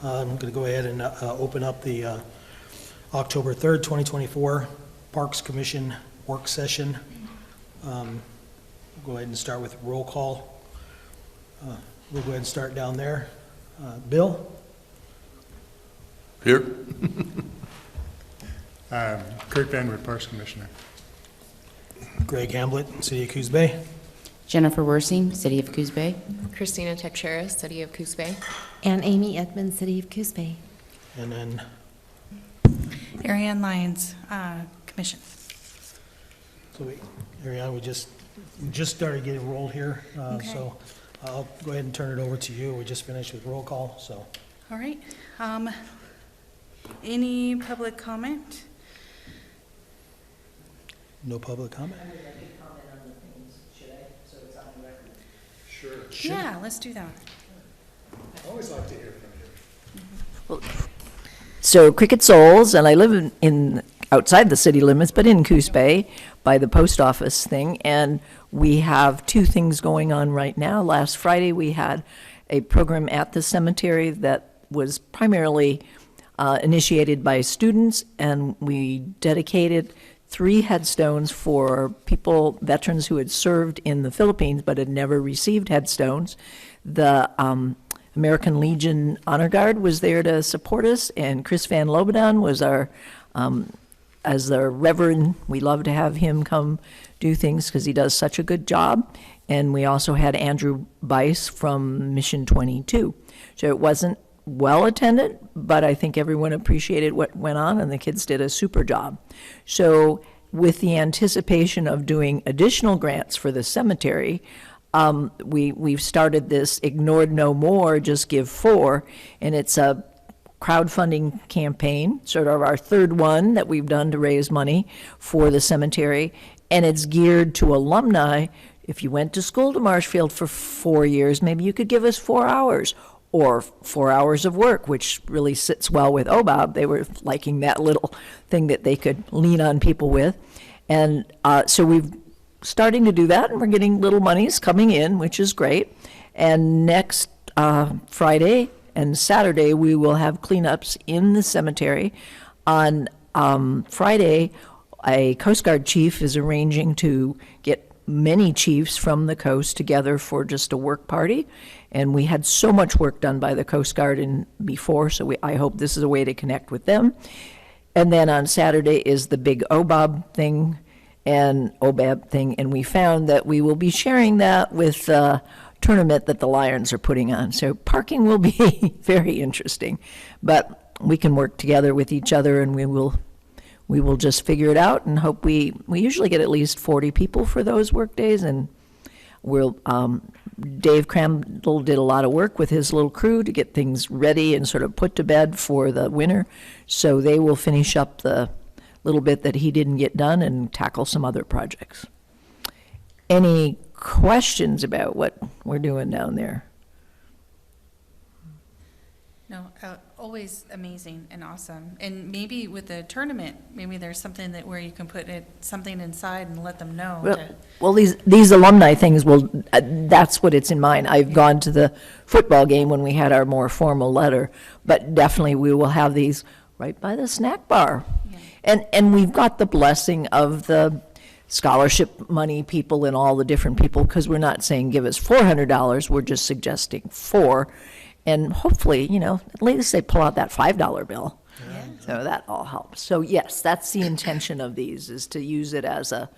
I'm going to go ahead and open up the October 3rd, 2024 Parks Commission work session. Go ahead and start with roll call. We'll go ahead and start down there. Bill? Here. Kurt Van Wood, Parks Commissioner. Greg Hamblett, City of Coos Bay. Jennifer Worsing, City of Coos Bay. Christina Teixeira, City of Coos Bay. And Amy Edmonds, City of Coos Bay. And then Ariane Lyons, Commission. So Ariane, we just started getting rolled here, Okay. so I'll go ahead and turn it over to you. We just finished with roll call, so. All right. Any public comment? No public comment? Sure. Yeah, let's do that. I always like to hear from you. So Cricket Souls, and I live in outside the city limits, but in Coos Bay by the post office thing, and we have two things going on right now. Last Friday, we had a program at the cemetery that was primarily initiated by students, and we dedicated 3 headstones for people, veterans who had served in the Philippines but had never received headstones. The American Legion Honor Guard was there to support us, and Chris Van Lobedan was our, as the Reverend, we love to have him come do things because he does such a good job. And we also had Andrew Bice from Mission 22. So it wasn't well attended, but I think everyone appreciated what went on, and the kids did a super job. So with the anticipation of doing additional grants for the cemetery, we've started this Ignored No More, Just Give 4, and it's a crowdfunding campaign, sort of our third one that we've done to raise money for the cemetery, and it's geared to alumni. If you went to school to Marshfield for 4 years, maybe you could give us 4 hours, or 4 hours of work, which really sits well with OBOB. They were liking that little thing that they could lean on people with. And so we've starting to do that, and we're getting little monies coming in, which is great. And next Friday and Saturday, we will have cleanups in the cemetery. On Friday, a Coast Guard chief is arranging to get many chiefs from the coast together for just a work party. And we had so much work done by the Coast Guard before, so I hope this is a way to connect with them. And then on Saturday is the big OBOB thing and OBAB thing, and we found that we will be sharing that with the tournament that the Lions are putting on. So parking will be very interesting, but we can work together with each other, and we will just figure it out and hope we usually get at least 40 people for those work days, and we'll Dave Crandall did a lot of work with his little crew to get things ready and sort of put to bed for the winter. So they will finish up the little bit that he didn't get done and tackle some other projects. Any questions about what we're doing down there? No, always amazing and awesome. And maybe with the tournament, maybe there's something that where you can put something inside and let them know. Well, these alumni things that's what it's in mind. I've gone to the football game when we had our more formal letter, but definitely we will have these right by the snack bar. Yeah. And we've got the blessing of the scholarship money people and all the different people, because we're not saying give us $400, we're just suggesting 4. And hopefully, at least they pull out that $5 bill. Yeah. So that all helps. So yes, that's the intention of these, is to use it as a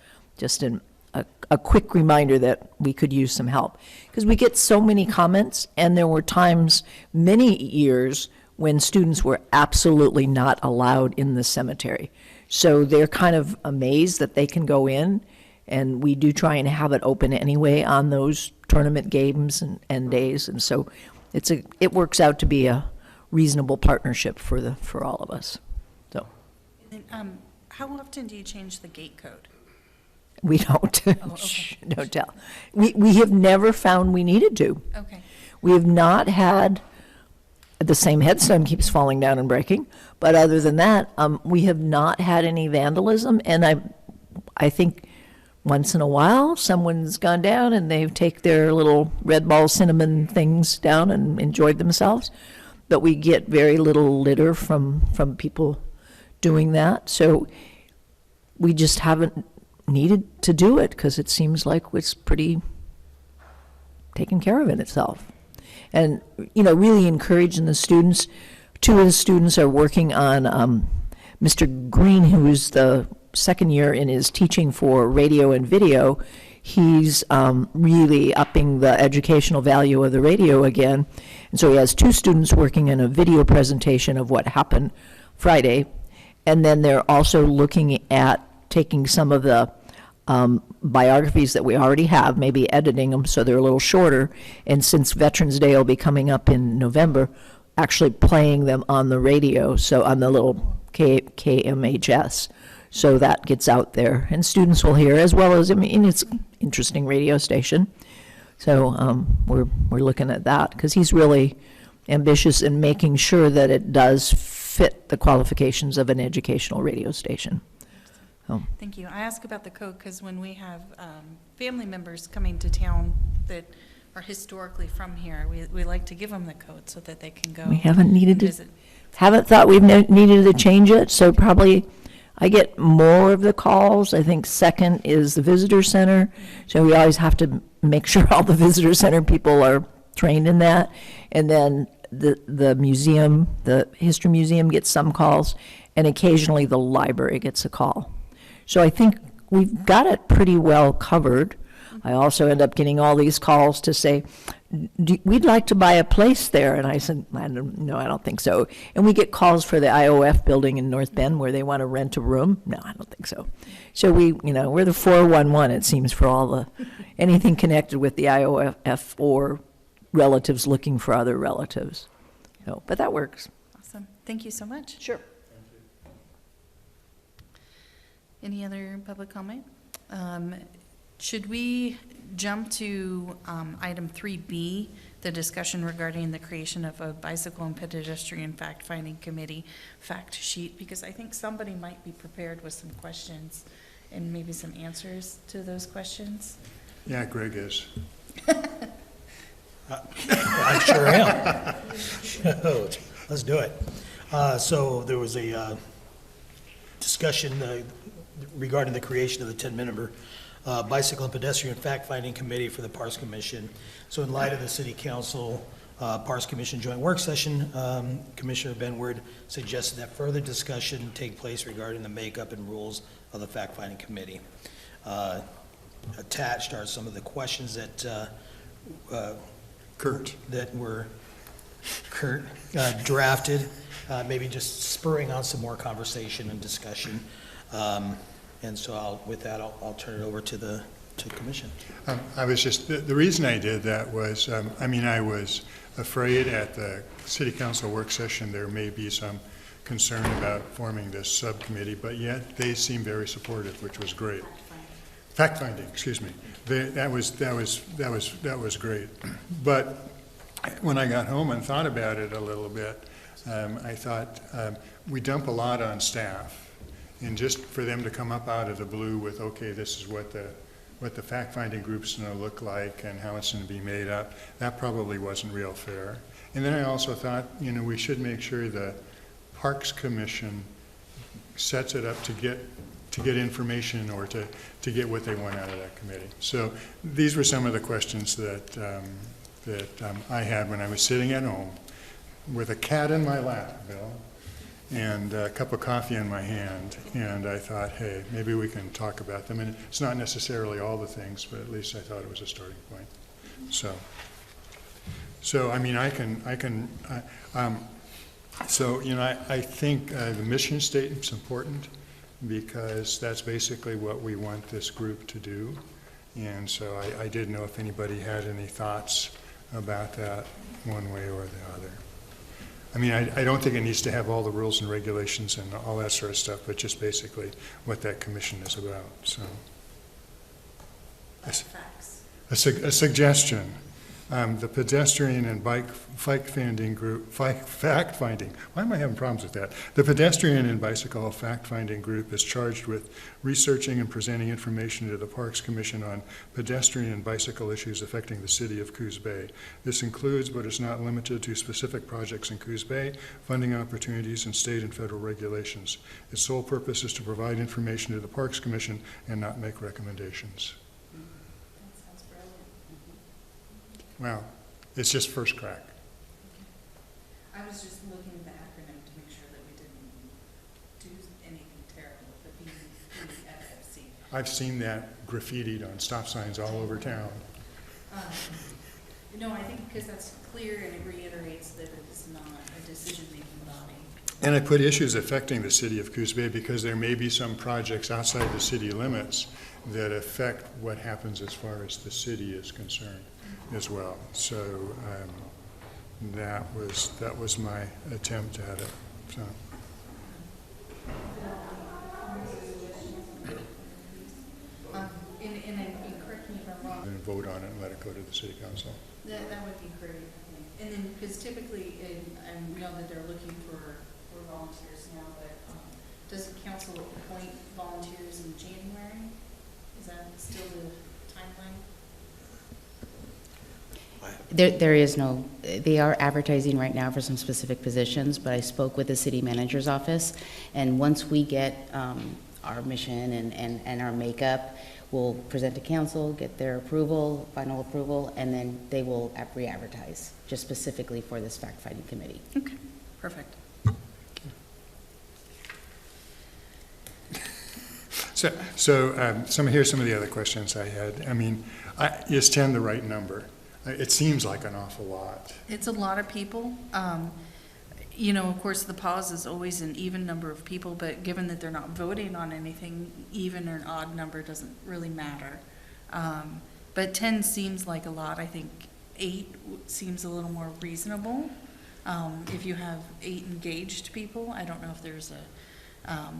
quick reminder that we could use some help. Because we get so many comments, and there were times, many years, when students were absolutely not allowed in the cemetery. So they're kind of amazed that they can go in, and we do try and have it open anyway on those tournament games and days. And so it works out to be a reasonable partnership for all of us. So. And, how often do you change the gate code? We don't. Oh, okay. Don't tell. We have never found we needed to. Okay. We have not had, the same headstone keeps falling down and breaking, but other than that, we have not had any vandalism. And I think once in a while, someone's gone down and they take their little red ball cinnamon things down and enjoyed themselves. but we get very little litter from people doing that. So we just haven't needed to do it because it seems like it's pretty taken care of in itself. And, you know, really encouraging the students. 2 of the students are working on Mr. Green, who's the second year in his teaching for radio and video. He's really upping the educational value of the radio again. And so he has 2 students working in a video presentation of what happened Friday. And then they're also looking at taking some of the biographies that we already have, maybe editing them so they're a little shorter. And since Veterans Day will be coming up in November, actually playing them on the radio, so on the little KMHS. So that gets out there, and students will hear, as well as, I mean, it's an interesting radio station. So we're looking at that, because he's really ambitious in making sure that it does fit the qualifications of an educational radio station. So, Thank you. I ask about the code because when we have family members coming to town that are historically from here, we like to give them the code so that they can go. we haven't needed and to, visit. haven't thought we've needed to change it, so probably I get more of the calls. I think second is the visitor center, so we always have to make sure all the visitor center people are trained in that. And then the museum, the history museum gets some calls, and occasionally the library gets a call. So I think we've got it pretty well covered. I also end up getting all these calls to say, we'd like to buy a place there. And I said, no, I don't think so. And we get calls for the IOF building in North Bend where they want to rent a room. No, I don't think so. So we're the 411, it seems, for all the, anything connected with the IOF or relatives looking for other relatives. So, but that works. Awesome. Thank you so much. Sure. Any other public comment? Should we jump to item 3B, the discussion regarding the creation of a bicycle and pedestrian fact-finding committee fact sheet? Because I think somebody might be prepared with some questions and maybe some answers to those questions. Yeah, Greg is. I sure am. So, let's do it. So there was a discussion regarding the creation of the 10-member Bicycle and Pedestrian Fact-Finding Committee for the Parks Commission. So in light of the City Council Parks Commission joint work session, Commissioner Benward suggested that further discussion take place regarding the makeup and rules of the Fact-Finding Committee. Attached are some of the questions that Kurt. that were drafted, maybe just spurring on some more conversation and discussion. And so with that, I'll turn it over to the commission. I was just, the reason I did that was, I was afraid at the city council work session there may be some concern about forming this subcommittee, but yet they seem very supportive, which was great. Fact-finding, excuse me. That was great. But when I got home and thought about it a little bit, I thought we dump a lot on staff. And just for them to come up out of the blue with, okay, this is what the fact-finding group's going to look like and how it's going to be made up, that probably wasn't real fair. And then I also thought, we should make sure the Parks Commission sets it up to get information or to get what they want out of that committee. So these were some of the questions that I had when I was sitting at home with a cat in my lap, Bill, and a cup of coffee in my hand, and I thought, hey, maybe we can talk about them. And it's not necessarily all the things, but at least I thought it was a starting point. So I think the mission statement's important because that's basically what we want this group to do. And so I didn't know if anybody had any thoughts about that one way or the other. I don't think it needs to have all the rules and regulations and all that sort of stuff, but just basically what that commission is about, so. A suggestion. The pedestrian and bike fact-finding group, fact-finding, why am I having problems with that? The pedestrian and bicycle fact-finding group is charged with researching and presenting information to the Parks Commission on pedestrian and bicycle issues affecting the city of Coos Bay. This includes, but is not limited to, specific projects in Coos Bay, funding opportunities, and state and federal regulations. Its sole purpose is to provide information to the Parks Commission and not make recommendations. Well, it's just first crack. I was just looking at the acronym to make sure that we didn't do anything terrible, but BFFC. I've seen that graffitied on stop signs all over town. No, I think because that's clear and it reiterates that it is not a decision-making body. And I put issues affecting the city of Coos Bay because there may be some projects outside the city limits that affect what happens as far as the city is concerned as well. So that was my attempt at it. So. And correct me if I'm wrong. And vote on it and let it go to the city council. That would be great, I think. And then, because typically, I know that they're looking for volunteers now, but does the council appoint volunteers in January? Is that still the timeline? There is no, they are advertising right now for some specific positions, but I spoke with the city manager's office, and once we get our mission and our makeup, we'll present to council, get their approval, final approval, and then they will re-advertise, just specifically for this fact-finding committee. Okay, perfect. So here's some of the other questions I had. I mean, is 10 the right number? It seems like an awful lot. It's a lot of people. You know, of course, the pause is always an even number of people, but given that they're not voting on anything, even or an odd number doesn't really matter. But 10 seems like a lot. I think 8 seems a little more reasonable. If you have 8 engaged people, I don't know if there's a,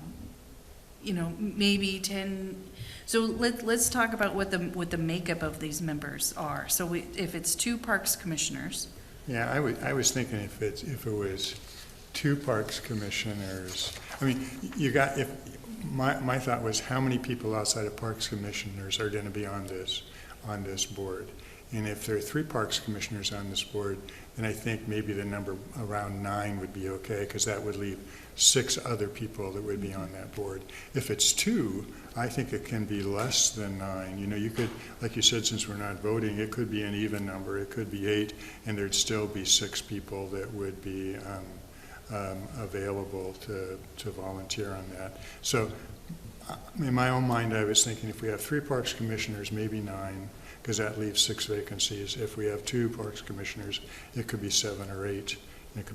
you know, maybe 10. So let's talk about what the makeup of these members are. So if it's 2 parks commissioners. Yeah, I was thinking if it was 2 parks commissioners. I mean, my thought was how many people outside of parks commissioners are going to be on this board, and if there are 3 parks commissioners on this board, then I think maybe the number around 9 would be okay, because that would leave 6 other people that would be on that board. If it's 2, I think it can be less than 9. You know, you could, like you said, since we're not voting, it could be an even number. It could be 8, and there'd still be 6 people that would be available to volunteer on that. So in my own mind, I was thinking if we have 3 parks commissioners, maybe 9, because that leaves 6 vacancies. If we have 2 parks commissioners, it could be 7 or 8. It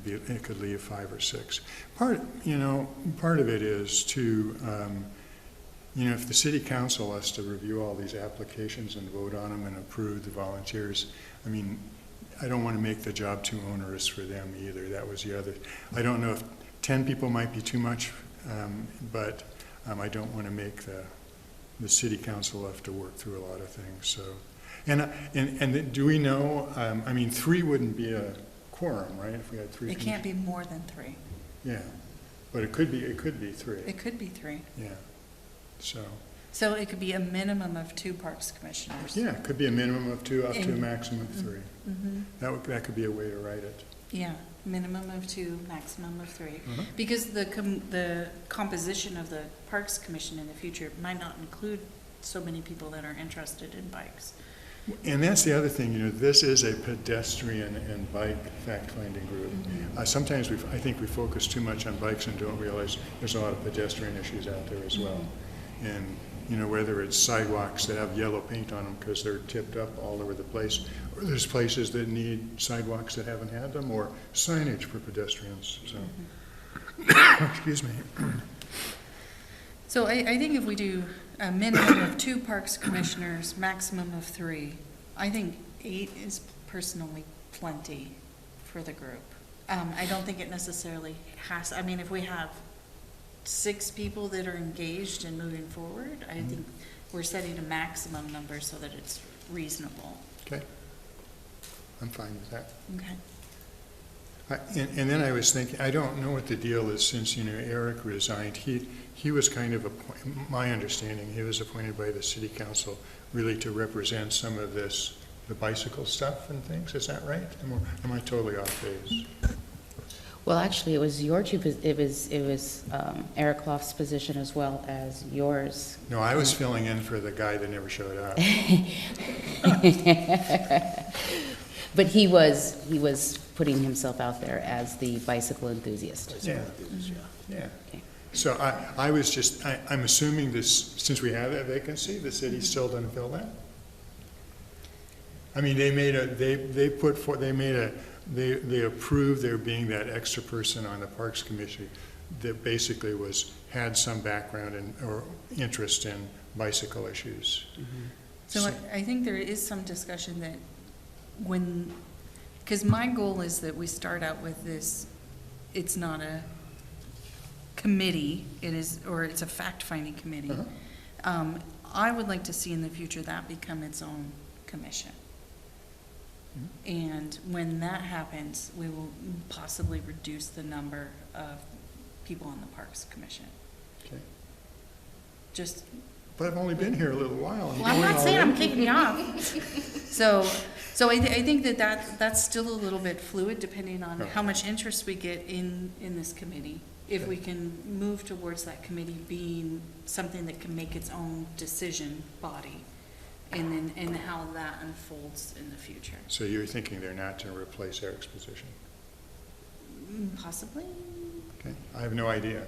could leave 5 or 6. Part of it is to, you know, if the city council has to review all these applications and vote on them and approve the volunteers, I mean, I don't want to make the job too onerous for them either. That was the other. I don't know if 10 people might be too much, but I don't want to make the city council have to work through a lot of things. So, and do we know? I mean, 3 wouldn't be a quorum, right? If we had 3. It can't be more than 3. Yeah, but it could be 3. It could be 3. Yeah. So it could be a minimum of 2 parks commissioners. Yeah, it could be a minimum of 2 up to a And- maximum of 3. Mm-hmm. That could be a way to write it. Yeah, minimum of 2, maximum of 3. Mhm. Because the composition of the Parks Commission in the future might not include so many people that are interested in bikes. And that's the other thing, you know, this is a pedestrian and bike fact-finding group. Sometimes I think we focus too much on bikes and don't realize there's a lot of pedestrian issues out there as well. And, you know, whether it's sidewalks that have yellow paint on them because they're tipped up all over the place, or there's places that need sidewalks that haven't had them, or signage for pedestrians, so. Excuse me. So I think if we do a minimum of 2 parks commissioners, maximum of 3, I think 8 is personally plenty for the group. I don't think it necessarily has, I mean, if we have 6 people that are engaged and moving forward, I think we're setting a maximum number so that it's reasonable. Okay. I'm fine with that. Okay. And then I was thinking, I don't know what the deal is since, Eric resigned. He was kind of, my understanding, he was appointed by the city council really to represent some of this, the bicycle stuff and things. Is that right? Am I totally off base? Well, actually, it was Eric Loft's position as well as yours. No, I was filling in for the guy that never showed up. But he was putting himself out there as the bicycle enthusiast. Yeah. Yeah. Okay. So I was just, I'm assuming this, since we have that vacancy, the city still doesn't fill that? I mean, they approved there being that extra person on the Parks Commission that basically had some background or interest in bicycle issues. So I think there is some discussion that because my goal is that we start out with this, it's not a committee, it's a fact-finding committee. I would like to see in the future that become its own commission. And when that happens, we will possibly reduce the number of people on the Parks Commission. Okay. But I've only been here a little while. Well, I'm not saying I'm kicking you off. So I think that's still a little bit fluid, depending on how much interest we get in this committee. If we can move towards that committee being something that can make its own decision body, and how that unfolds in the future. So you're thinking they're not to replace Eric's position? Possibly. Okay, I have no idea.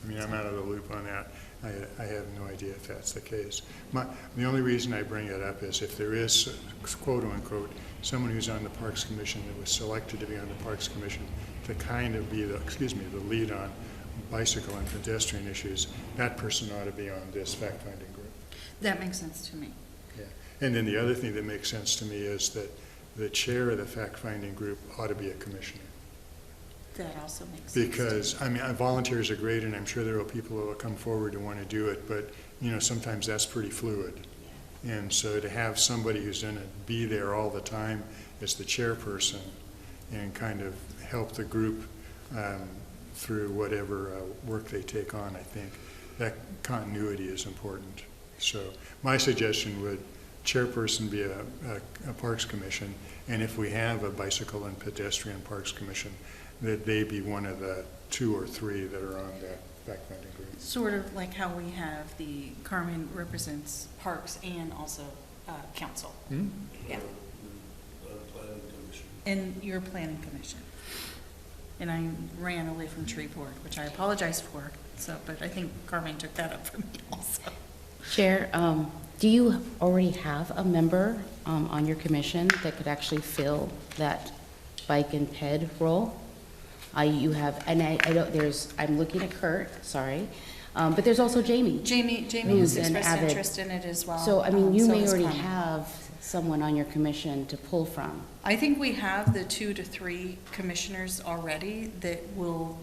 I mean, I'm out of the loop on that. I have no idea if that's the case. The only reason I bring it up is if there is, quote unquote, someone who's on the Parks Commission that was selected to be on the Parks Commission to kind of be the lead on bicycle and pedestrian issues, that person ought to be on this fact-finding group. That makes sense to me. Yeah. And then the other thing that makes sense to me is that the chair of the fact-finding group ought to be a commissioner. That also makes sense. Because, I mean, volunteers are great, and I'm sure there are people who will come forward and want to do it, but, sometimes that's pretty fluid. And so to have somebody who's going to be there all the time as the chairperson and kind of help the group through whatever work they take on, I think that continuity is important. So my suggestion would chairperson be a Parks Commission, and if we have a bicycle and pedestrian Parks Commission, that they be one of the 2 or 3 that are on that fact-finding group. Sort of like how we have the Carmen represents Parks and also Council. Hmm? Yeah. And your Planning Commission. And I ran away from Tree Board, which I apologize for. But I think Carmen took that up for me also. Chair, do you already have a member on your commission that could actually fill that bike and ped role? You have, and I don't, I'm looking at Kurt, sorry, but there's also Jamie. Jamie Who's has an expressed avid- interest in it as well. So, I mean, you so may has already Carmen. have someone on your commission to pull from. I think we have the 2 to 3 commissioners already that will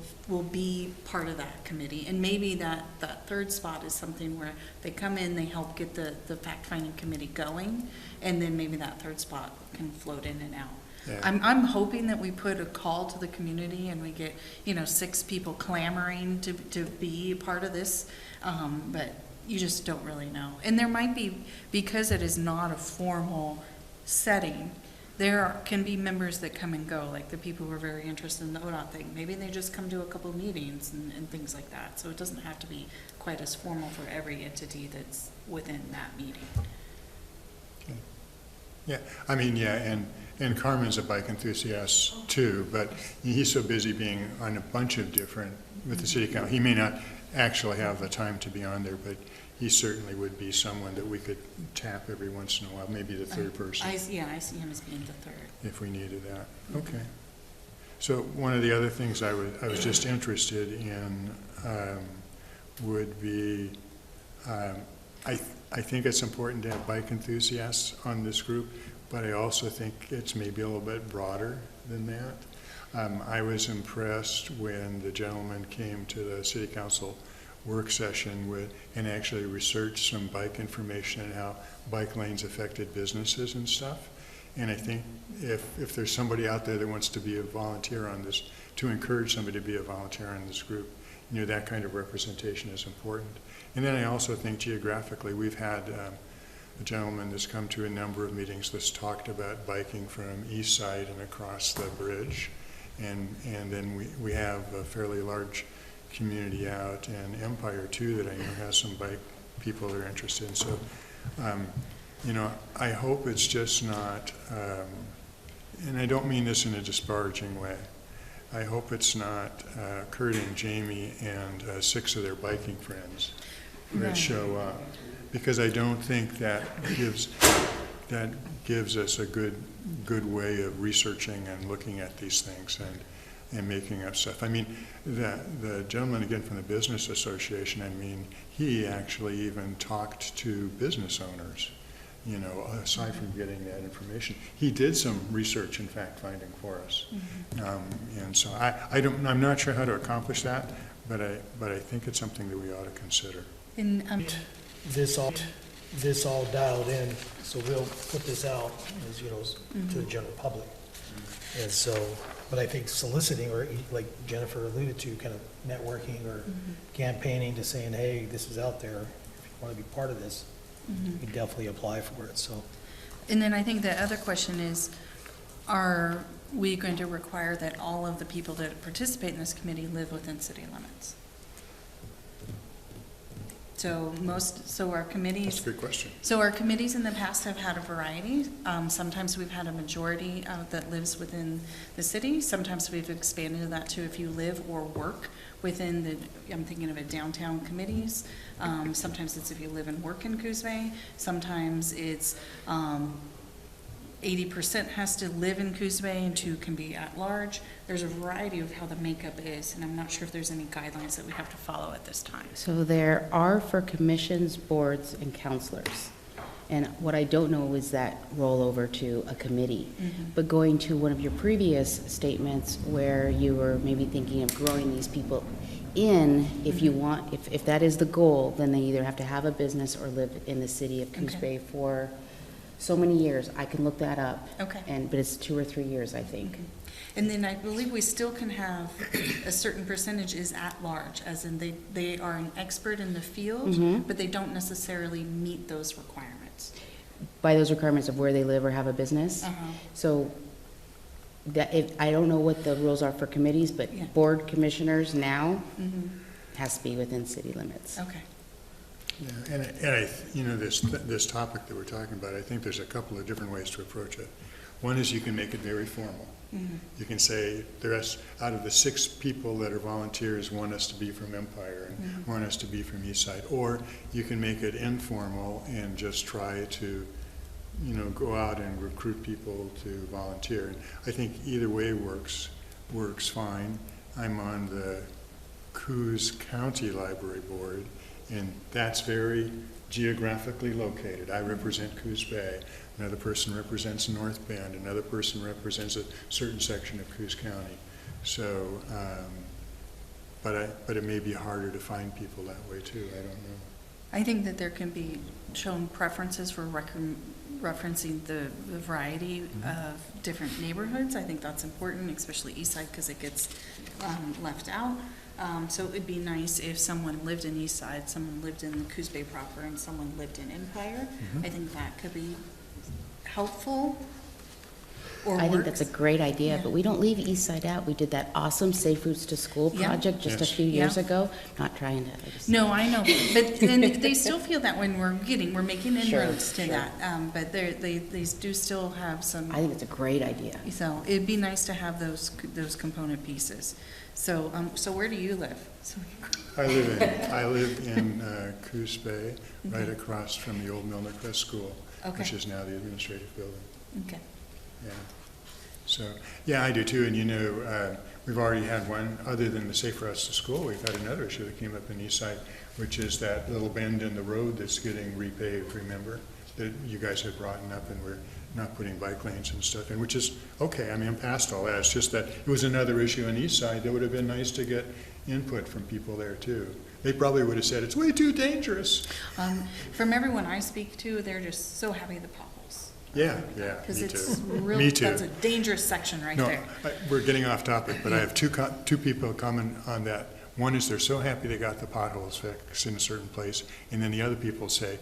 be part of that committee. And maybe that third spot is something where they come in, they help get the fact-finding committee going, and then maybe that third spot can float in and out. Yeah. I'm hoping that we put a call to the community and we get, 6 people clamoring to be a part of this, but you just don't really know. And there might be, because it is not a formal setting, can be members that come and go, like the people who are very interested in the ODOT thing. Maybe they just come to a couple of meetings and things like that. So it doesn't have to be quite as formal for every entity that's within that meeting. Okay. Yeah, I mean, yeah, and Carmen's a bike enthusiast too, but he's so busy being on a bunch of different, with the city council, he may not actually have the time to be on there, but he certainly would be someone that we could tap every once in a while, maybe the third person. I see him as being the third. If we needed that. Okay. So one of the other things I was just interested in would be, I think it's important to have bike enthusiasts on this group, but I also think it's maybe a little bit broader than that. I was impressed when the gentleman came to the city council work session and actually researched some bike information and how bike lanes affected businesses and stuff. And I think if there's somebody out there that wants to be a volunteer on this, to encourage somebody to be a volunteer on this group, that kind of representation is important. And then I also think geographically, we've had a gentleman that's come to a number of meetings that's talked about biking from East Side and across the bridge. And then we have a fairly large community out in Empire too that I know has some bike people that are interested in. So, I hope it's just not, and I don't mean this in a disparaging way, I hope it's not Kurt and Jamie and 6 of their biking friends that Right. show up, because I don't think that gives us a good way of researching and looking at these things and making up stuff. I mean, the gentleman again from the Business Association, I mean, he actually even talked to business owners, aside from getting that information. He did some research and fact-finding for us. And so I'm not sure how to accomplish that, but I think it's something that we ought to consider. And, This all dialed in, so we'll put this out, as you know, to the general public. And so, but I think soliciting, or like Jennifer alluded to, kind of networking or campaigning to saying, hey, this is out there, if you want to be part of this, you definitely apply for it, so. And then I think the other question is, are we going to require that all of the people that participate in this committee live within city limits? So our committees. That's a good question. So our committees in the past have had a variety. Sometimes we've had a majority that lives within the city. Sometimes we've expanded that to if you live or work within I'm thinking of it, downtown committees. Sometimes it's if you live and work in Coos Bay. Sometimes it's 80% has to live in Coos Bay and 2 can be at large. There's a variety of how the makeup is, and I'm not sure if there's any guidelines that we have to follow at this time. So there are for commissions, boards, and counselors. And what I don't know is that roll over to a committee. But going to one of your previous statements where you were maybe thinking of growing these people in, if you want, if that is the goal, then they either have to have a business or live in the city of Coos Okay. Bay for so many years. I can look that up. Okay. But it's 2 or 3 years, I think. And then I believe we still can have a certain percentage is at large, as in they are an expert in the field, but they don't necessarily meet those requirements. By those requirements of where they live or have a business. So that, I don't know what the rules are for committees, but Yeah. board commissioners now has to be within city limits. Okay. Yeah, and this topic that we're talking about, I think there's a couple of different ways to approach it. One is you can make it very formal. You can say, out of the 6 people that are volunteers want us to be from Empire and want us to be from East Side. Or you can make it informal and just try to, go out and recruit people to volunteer. And I think either way works fine. I'm on the Coos County Library Board, and that's very geographically located. I represent Coos Bay. Another person represents North Bend. Another person represents a certain section of Coos County. So, but it may be harder to find people that way too. I don't know. I think that there can be shown preferences for referencing the variety of different neighborhoods. I think that's important, especially East Side, because it gets left out. So it'd be nice if someone lived in East Side, someone lived in Coos Bay proper, and someone lived in Empire. I think that could be helpful or I think work. that's a great idea, Yeah. but we don't leave East Side out. We did that awesome Safe Routes to School Yeah. project just a Yes. few years Yeah. ago. Not trying to, I just. No, I know, but and they still feel that when we're making Sure, inroads to sure. that. But they do still have some. I think it's a great idea. So it'd be nice to have those component pieces. So where do you live? I live in Coos Bay, right across from the old Milner Crest School, which Okay. is now the administrative building. Okay. Yeah. So, yeah, I do too. And we've already had one, other than the Safe Routes to School, we've had another issue that came up in East Side, which is that little bend in the road that's getting repaved, remember? That you guys had brought up, and we're not putting bike lanes and stuff in, which is okay. I mean, I'm past all that. It's just that it was another issue on East Side that would have been nice to get input from people there too. They probably would have said, it's way too dangerous. From everyone I speak to, they're just so happy the potholes Yeah, yeah, Because me it's too. real, Me too. that's a dangerous section right No, there. we're getting off topic, but I have two people comment on that. One is they're so happy they got the potholes fixed in a certain place, and then the other people say,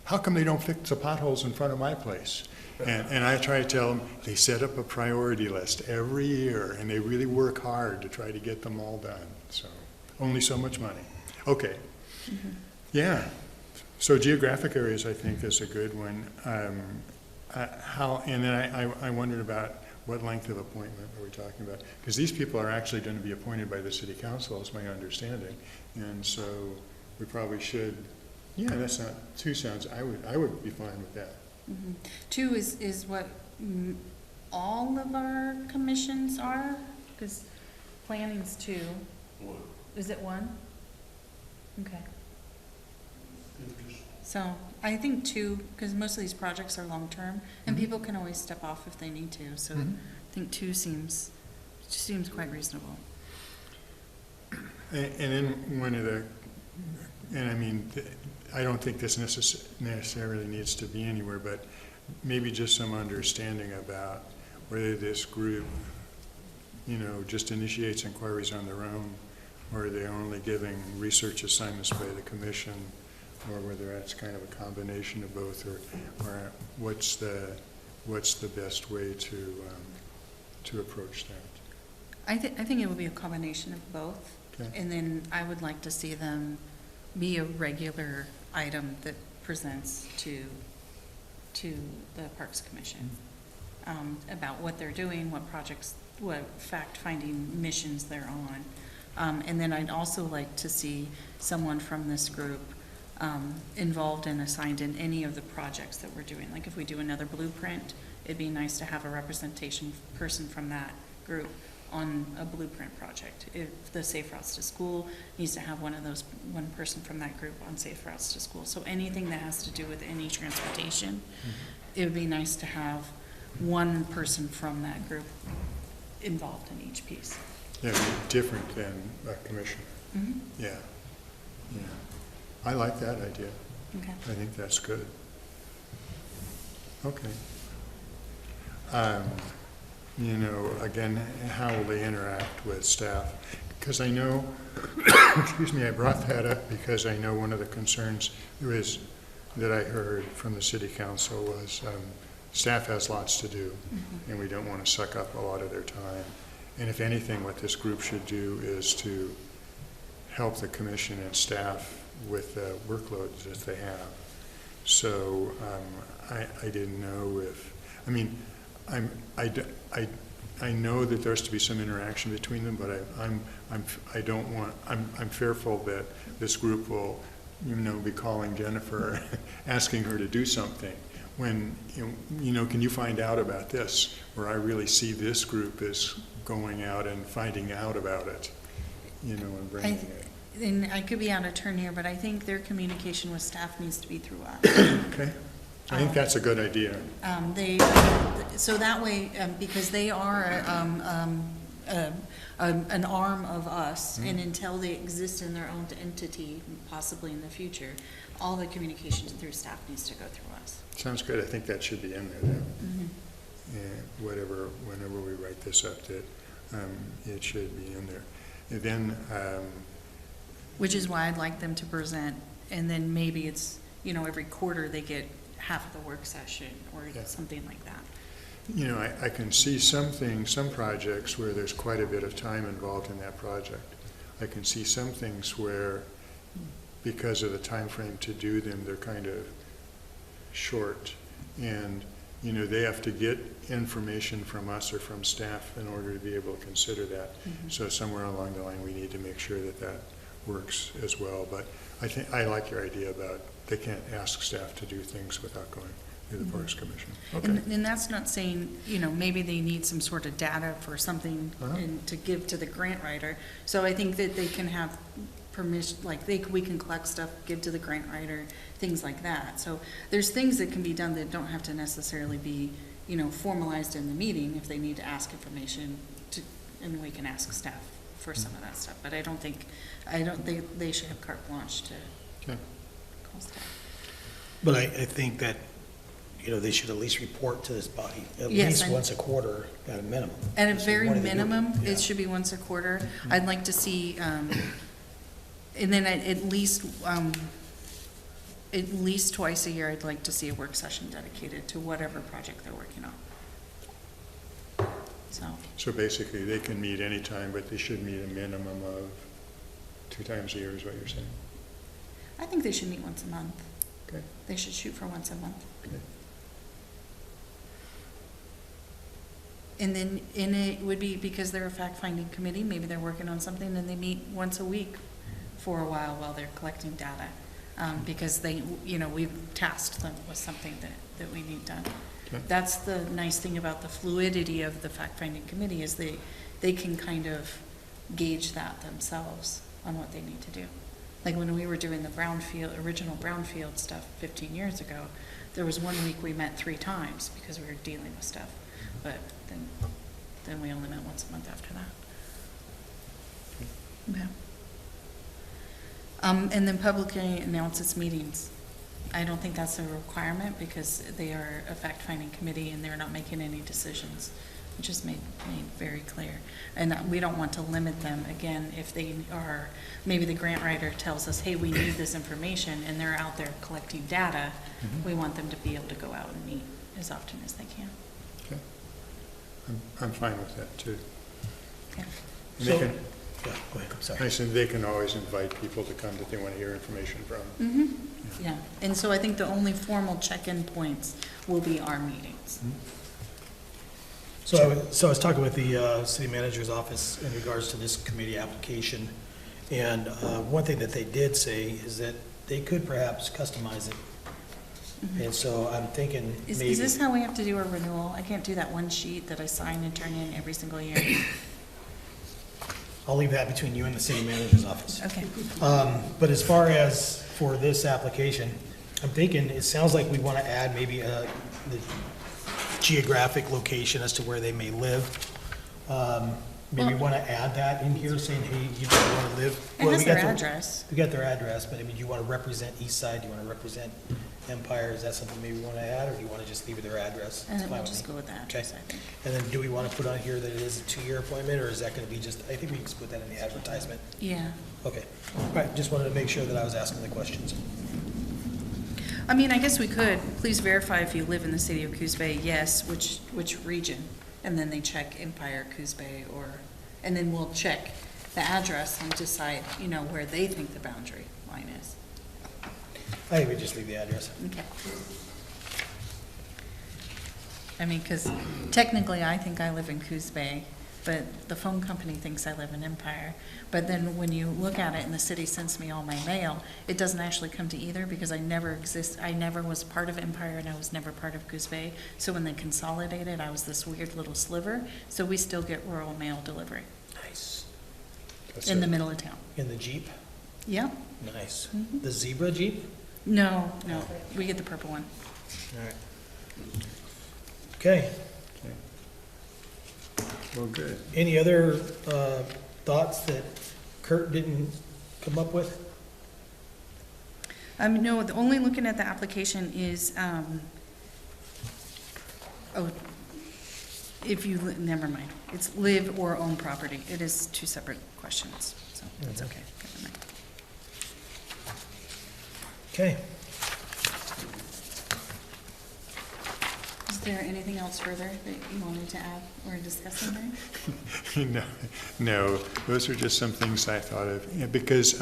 how come they don't fix the potholes in front of my place? And I try to tell them, they set up a priority list every year, and they really work hard to try to get them all done, so, only so much money. Okay, yeah, so geographic areas, I think, is a good one. And then I wondered about what length of appointment are we talking about? Because these people are actually going to be appointed by the city council, is my understanding. And so we probably should, yeah, that's not, 2 sounds, I would be fine with that. 2 is what all of our commissions are, because planning's 2. Is it 1? Okay. So I think 2, because most of these projects are long-term, and people can always step off if they need to, so I think 2 seems quite reasonable. And then one of the, and I mean, I don't think this necessarily needs to be anywhere, but maybe just some understanding about whether this group, just initiates inquiries on their own, or they're only giving research assignments by the commission, or whether that's kind of a combination of both, or what's the best way to approach that? I think it would be a combination of both. Okay. And then I would like to see them be a regular item that presents to the Parks Commission about what they're doing, what projects, what fact-finding missions they're on. And then I'd also like to see someone from this group involved and assigned in any of the projects that we're doing. Like if we do another blueprint, it'd be nice to have a representation person from that group on a blueprint project. If the Safe Routes to School needs to have one person from that group on Safe Routes to School. So anything that has to do with any transportation, it would be nice to have one person from that group involved in each piece. Yeah, it'd be different than a commissioner. Yeah, yeah. I like that idea. Okay. I think that's good. Okay. Again, how will they interact with staff? Because I know, excuse me, I brought that up because I know one of the concerns that I heard from the city council was staff has lots to do, and we don't want to suck up a lot of their time. And if anything, what this group should do is to help the commission and staff with the workloads that they have. So I didn't know if, I mean, I know that there's to be some interaction between them, but I'm fearful that this group will, be calling Jennifer, asking her to do something. When, can you find out about this? Where I really see this group as going out and finding out about it, and bringing it. And I could be out of turn here, but I think their communication with staff needs to be through us. Okay. I think that's a good idea. So that way, because they are an arm of us, and until they exist in their own entity, possibly in the future, all the communication through staff needs to go through us. Sounds good. I think that should be in there then. Whenever we write this up, that it should be in there. And then, Which is why I'd like them to present, and then maybe it's, every quarter they get half of the work session, or something like that. I can see some projects where there's quite a bit of time involved in that project. I can see some things where, because of the time frame to do them, they're kind of short. And, they have to get information from us or from staff in order to be able to consider that. So somewhere along the line, we need to make sure that that works as well. But I like your idea about they can't ask staff to do things without going through the Parks Commission. Okay. And that's not saying, maybe they need some sort of data for something to give to the grant writer. So I think that they can have permission, like we can collect stuff, give to the grant writer, things like that. So there's things that can be done that don't have to necessarily be, formalized in the meeting if they need to ask information and we can ask staff for some of that stuff. But I don't think they should have carte blanche to call staff. But I think that, they should at least report to this body, at Yes, least I- once a quarter at a minimum. At a So very one of the- minimum, yeah. it should be once a quarter. I'd like to see, and then at least twice a year, I'd like to see a work session dedicated to whatever project they're working on. So, So basically, they can meet anytime, but they should meet a minimum of 2 times a year, is what you're saying? I think they should meet once a month. Okay. They should shoot for once a month. Okay. And then, and it would be because they're a fact-finding committee, maybe they're working on something and they meet once a week for a while they're collecting data. Because they, we've tasked them with something that we need done. Okay. That's the nice thing about the fluidity of the fact-finding committee is they can kind of gauge that themselves on what they need to do. Like when we were doing the original brownfield stuff 15 years ago, there was one week we met 3 times because we were dealing with stuff. But then we only met once a month after that. Okay. And then publicly announce its meetings. I don't think that's a requirement because they are a fact-finding committee and they're not making any decisions, which is made very clear. And we don't want to limit them, again, if they are, maybe the grant writer tells us, hey, we need this information, and they're out there collecting data, we want them to be able to go out and meet as often as they can. Okay. I'm fine with that, too. Okay. And So- they can, Yeah, go ahead, I'm sorry. I said they can always invite people to come that they want to hear information from. Mm-hmm. Yeah, and so I think the only formal check-in points will be our meetings. So I was talking with the city manager's office in regards to this committee application, and one thing that they did say is that they could perhaps customize it. And so I'm thinking Is maybe. this how we have to do a renewal? I can't do that one sheet that I sign and turn in every single year. I'll leave that between you and the city manager's office. Okay. But as far as for this application, I'm thinking, it sounds like we want to add maybe the geographic location as to where they may live. Maybe Well- want to add that in here, saying, hey, you don't want to live. It well, has we got their the- address. We got their address, but I mean, do you want to represent East Side? Do you want to represent Empire? Is that something maybe we want to add, or do you want to just leave it their address? And It's then fine we'll with just me. go with the address, Okay. I think. And then do we want to put on here that it is a 2-year appointment, or is that going to be just, I think we can just put that in the advertisement. Yeah. Okay. All right, just wanted to make sure that I was asking the questions. I mean, I guess we could, please verify if you live in the city of Coos Bay, yes, which region? And then they check Empire, Coos Bay, and then we'll check the address and decide, where they think the boundary line is. I think we just leave the address. Okay. I mean, because technically I think I live in Coos Bay, but the phone company thinks I live in Empire. But then when you look at it and the city sends me all my mail, it doesn't actually come to either because I never was part of Empire and I was never part of Coos Bay. So when they consolidated, I was this weird little sliver. So we still get rural mail delivery Nice. That's in the it. middle of town. In the Jeep? Yeah? Nice. Mhm. The zebra Jeep? No, we get the purple one. All right. Okay. Well, good. Any other thoughts that Kurt didn't come up with? No, the only looking at the application is, if you, never mind. It's live or own property. It is 2 separate questions, so that's okay. Never mind. Okay. Is there anything else further that you wanted to add or discuss in there? No, those are just some things I thought of, because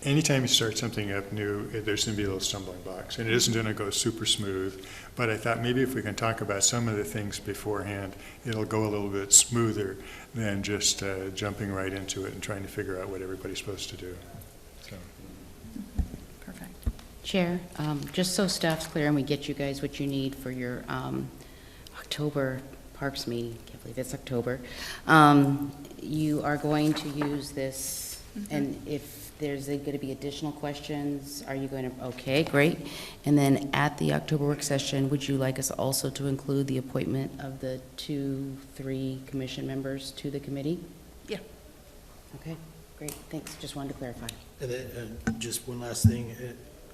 anytime you start something up new, there's going to be a little stumbling blocks, and it isn't going to go super smooth, but I thought maybe if we can talk about some of the things beforehand, it'll go a little bit smoother than just jumping right into it and trying to figure out what everybody's supposed to do. So, Perfect. Chair, just so staff's clear and we get you guys what you need for your October Parks meeting, can't believe it's October, you are going to use this, and if there's going to be additional questions, are you going to, okay, great. And then at the October work session, would you like us also to include the appointment of the 2-3 commission members to the committee? Yeah. Okay, great, thanks, just wanted to clarify. And then, just one last thing.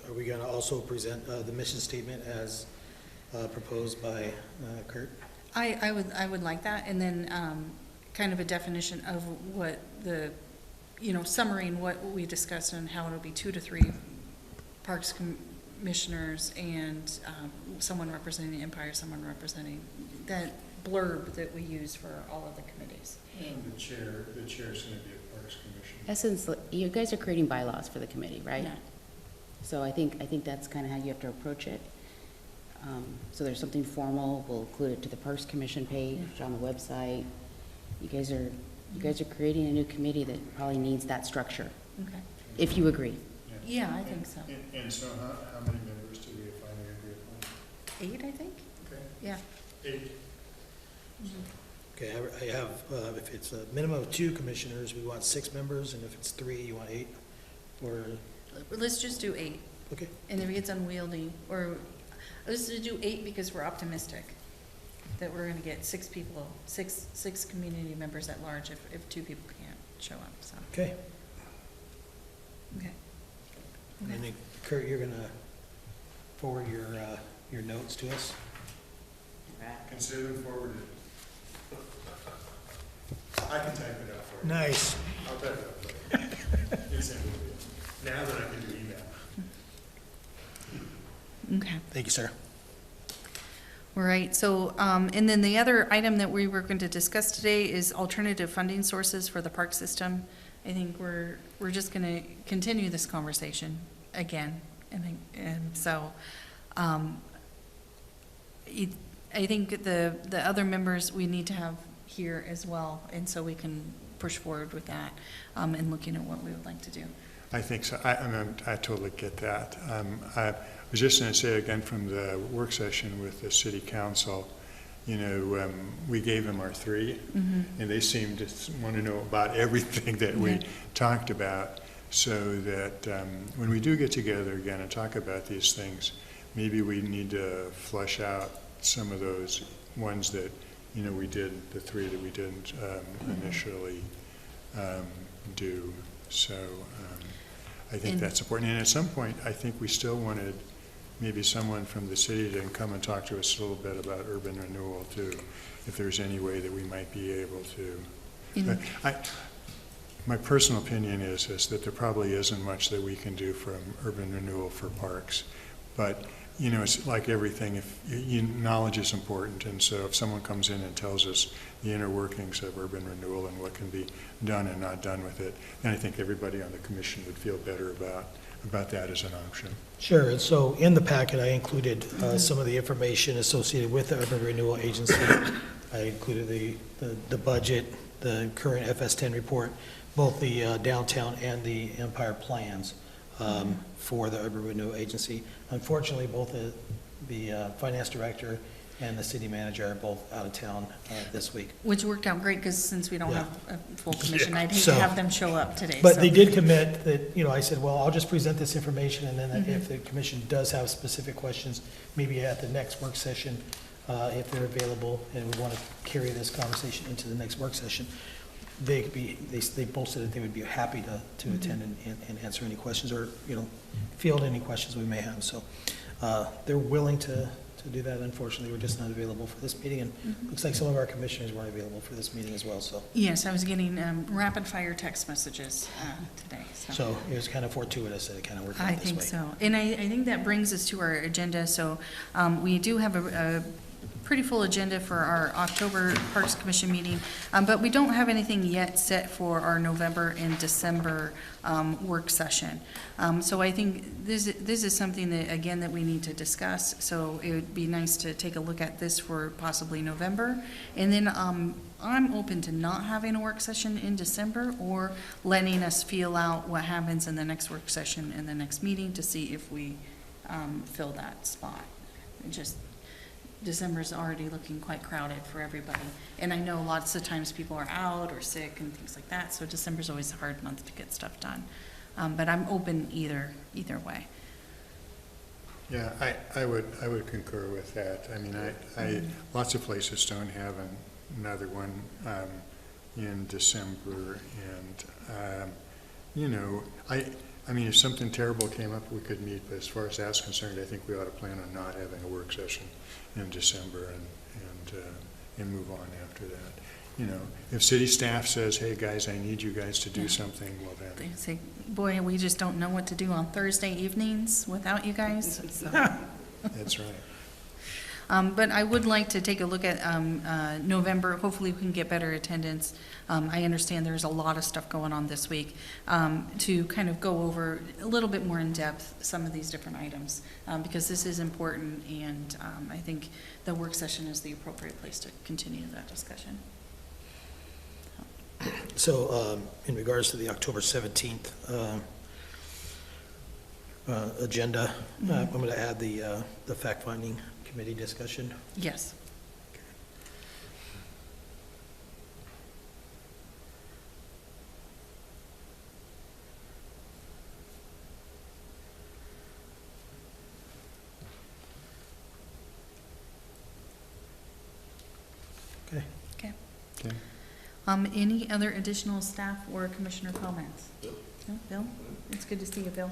Are we going to also present the mission statement as proposed by Kurt? I would like that, and then kind of a definition of what the, summarizing what we discussed and how it'll be 2 to 3 parks commissioners and someone representing the Empire, someone representing that blurb that we use for all of the committees. And the chair's going to be a Parks Commission. Essence, you guys are creating bylaws for the committee, right? Yeah. So I think that's kind of how you have to approach it. So there's something formal, we'll include it to the Parks Commission page on the website. You guys are creating a new committee that probably needs that structure, Okay. if you agree. Yeah, I think so. And so how many members do we finally agree upon? 8, I think? Okay. Yeah. 8. Okay, I have, if it's a minimum of 2 commissioners, we want 6 members, and if it's 3, you want 8? Or, Let's just do 8. okay, And if it gets unwieldy, or let's just do 8 because we're optimistic that we're gonna get 6 people, six community members at large if 2 people can't show up, so, okay. okay. And then Kurt, you're going to forward your notes to us? Consider them forwarded. I can type it up for you. Nice. I'll type it up for you. You send it to me. Now that I can do email. Okay. Thank you, sir. All right, so, and then the other item that we were going to discuss today is alternative funding sources for the park system. I think we're just going to continue this conversation again, and so, I think the other members we need to have here as well, and so we can push forward with that, and looking at what we would like to do. I think so. I totally get that. I was just going to say again from the work session with the city council, we gave them our 3, and they seemed to want to know about everything that we talked about, so that when we do get together again and talk about these things, maybe we need to flesh out some of those ones that, we did, the 3 that we didn't initially do. So I think And- that's important. And at some point, I think we still wanted maybe someone from the city to come and talk to us a little bit about urban renewal too, if there's any way that we might be able to. In- My personal opinion is that there probably isn't much that we can do from urban renewal for parks. But, it's like everything, knowledge is important. And so if someone comes in and tells us the inner workings of urban renewal and what can be done and not done with it, then I think everybody on the commission would feel better about that as an option. Sure, and so in the packet, I included some of the information associated with the Urban Renewal Agency. I included the budget, the current FS10 report, both the downtown and the Empire plans for the Urban Renewal Agency. Unfortunately, both the finance director and the city manager are both out of town this week. Which worked out great, because since we don't Yeah. have a full commission, I'd hate So- to have them show up today. But so- they did commit that, I said, well, I'll just present this information, and then if the commission does have specific questions, maybe at the next work session, if they're available, and we want to carry this conversation into the next work session, they both said that they would be happy to attend and answer any questions, or, field any questions we may have. So they're willing to do that. Unfortunately, we're just not available for this meeting, and looks like some of our commissioners weren't available for this meeting as well, so. Yes, I was getting rapid-fire text messages today, So it was kind of fortuitous that it kind of worked I out this way. think so. And I think that brings us to our agenda. So we do have a pretty full agenda for our October Parks Commission meeting, but we don't have anything yet set for our November and December work session. So I think this is something that, again, that we need to discuss. So it would be nice to take a look at this for possibly November. And then I'm open to not having a work session in December, or letting us feel out what happens in the next work session and the next meeting to see if we fill that spot. December's already looking quite crowded for everybody. And I know lots of times people are out or sick and things like that, so December's always a hard month to get stuff done. But I'm open either way. Yeah, I would concur with that. I mean, lots of places don't have another one in December, and, I mean, if something terrible came up, we could meet, but as far as that's concerned, I think we ought to plan on not having a work session in December and move on after that. You know, if city staff says, hey, guys, I need you guys to do something, well then, They say, boy, we just don't know what to do on Thursday evenings without you guys. So. that's right. But I would like to take a look at November. Hopefully, we can get better attendance. I understand there's a lot of stuff going on this week, to kind of go over a little bit more in depth some of these different items, because this is important, and I think the work session is the appropriate place to continue that discussion. So in regards to the October 17th agenda, I'm going to add the fact-finding committee discussion. Yes. Okay. Okay. Okay. Any other additional staff or commissioner comments? No, Bill? It's good to see you, Bill.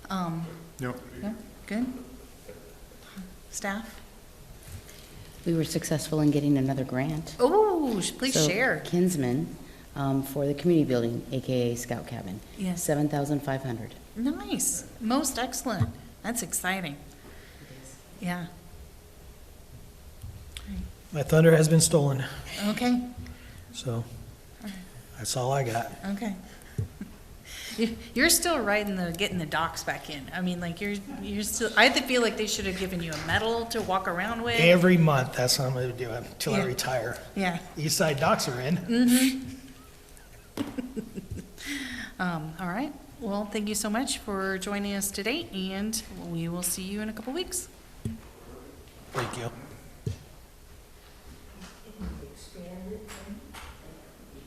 No, No? Good? Staff? We were successful in getting another grant. Oh, please So, share. Kinsman, for the community building, AKA Scout Cabin. Yes. 7,500. Nice. Most excellent. That's exciting. Yeah. My thunder has been stolen, Okay, so that's all I got. okay. You're still right in getting the docks back in. I mean, like, you're still, I feel like they should have given you a medal to walk around with. Every month, that's what I'm going to do until I Yeah. retire. Yeah. East Side docks are in. All right. Well, thank you so much for joining us today, and we will see you in a couple weeks. Thank you.